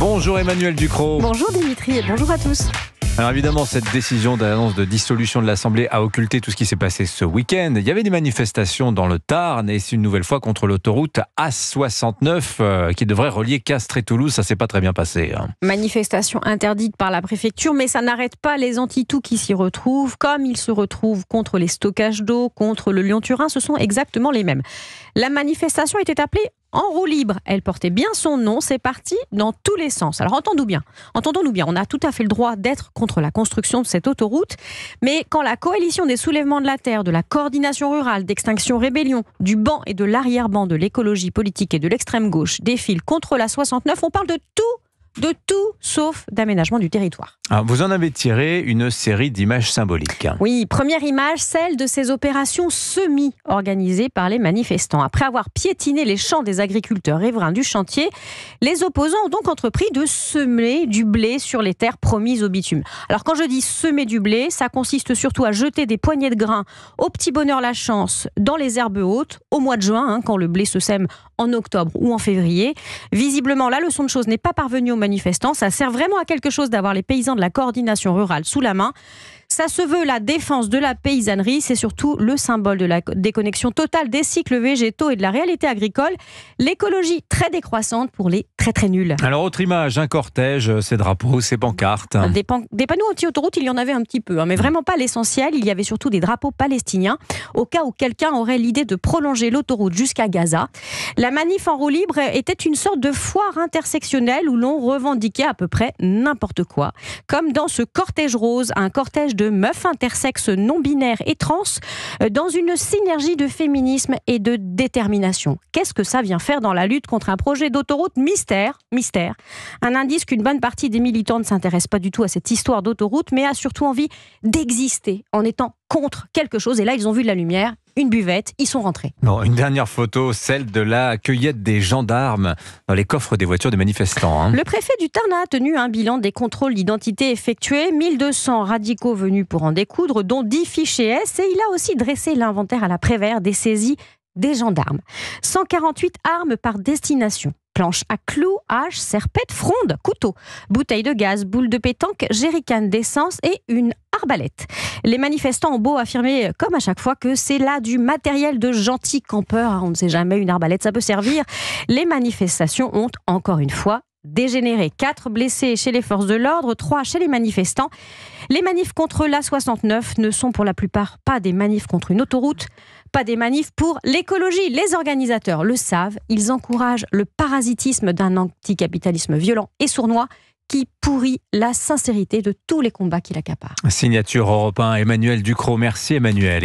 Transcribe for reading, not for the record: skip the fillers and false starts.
Bonjour Emmanuel Ducrot. Bonjour Dimitri et bonjour à tous. Alors évidemment, cette décision d'annonce de dissolution de l'Assemblée a occulté tout ce qui s'est passé ce week-end. Il y avait des manifestations dans le Tarn et c'est une nouvelle fois contre l'autoroute A69 qui devrait relier Castres et Toulouse. Ça s'est pas très bien passé. Manifestation interdite par la préfecture, mais ça n'arrête pas les anti-tout qui s'y retrouvent. Comme ils se retrouvent contre les stockages d'eau, contre le Lyon-Turin, ce sont exactement les mêmes. La manifestation était appelée en roue libre. Elle portait bien son nom, c'est parti dans tous les sens. Alors entendons-nous bien, on a tout à fait le droit d'être contre la construction de cette autoroute, mais quand la coalition des soulèvements de la terre, de la coordination rurale, d'Extinction Rébellion, du banc et de l'arrière-banc de l'écologie politique et de l'extrême gauche défilent contre la 69, on parle de tout sauf d'aménagement du territoire. Alors, vous en avez tiré une série d'images symboliques. Oui, première image, celle de ces opérations semi-organisées par les manifestants. Après avoir piétiné les champs des agriculteurs riverains du chantier, les opposants ont donc entrepris de semer du blé sur les terres promises au bitume. Alors quand je dis semer du blé, ça consiste surtout à jeter des poignées de grains au petit bonheur la chance dans les herbes hautes au mois de juin, quand le blé se sème en octobre ou en février. Visiblement, la leçon de choses n'est pas parvenue aux manifestants. Ça sert vraiment à quelque chose d'avoir les paysans de la coordination rurale sous la main. Ça se veut la défense de la paysannerie, c'est surtout le symbole de la déconnexion totale des cycles végétaux et de la réalité agricole. L'écologie très décroissante pour les très nuls. Alors autre image, un cortège, ces drapeaux, ces pancartes. Des panneaux anti-autoroute, il y en avait un petit peu, mais vraiment pas l'essentiel. Il y avait surtout des drapeaux palestiniens, au cas où quelqu'un aurait l'idée de prolonger l'autoroute jusqu'à Gaza. La manif en roue libre était une sorte de foire intersectionnelle où l'on revendiquait à peu près n'importe quoi. Comme dans ce cortège rose, un cortège de meufs intersexes non-binaires et trans dans une synergie de féminisme et de détermination. Qu'est-ce que ça vient faire dans la lutte contre un projet d'autoroute mystère. Un indice qu'une bonne partie des militants ne s'intéressent pas du tout à cette histoire d'autoroute, mais a surtout envie d'exister en étant contre quelque chose. Et là, ils ont vu de la lumière, une buvette, ils sont rentrés. Bon, une dernière photo, celle de la cueillette des gendarmes dans les coffres des voitures des manifestants. Le préfet du Tarn a tenu un bilan des contrôles d'identité effectués. 1200 radicaux venus pour en découdre, dont 10 fichiers S. Et il a aussi dressé l'inventaire à la Prévert des saisies des gendarmes. 148 armes par destination. Planches à clous, haches, serpettes, frondes, couteaux, bouteilles de gaz, boules de pétanque, jerrycan d'essence et une arbalète. Les manifestants ont beau affirmer, comme à chaque fois, que c'est là du matériel de gentils campeurs. On ne sait jamais, une arbalète, ça peut servir. Les manifestations ont, encore une fois, dégénéré. 4 blessés chez les forces de l'ordre, 3 chez les manifestants. Les manifs contre l'A69 ne sont pour la plupart pas des manifs contre une autoroute, pas des manifs pour l'écologie. Les organisateurs le savent, ils encouragent le parasitisme d'un anticapitalisme violent et sournois qui pourrit la sincérité de tous les combats qu'il accapare. Signature Europe 1, Emmanuel Ducrot. Merci Emmanuel.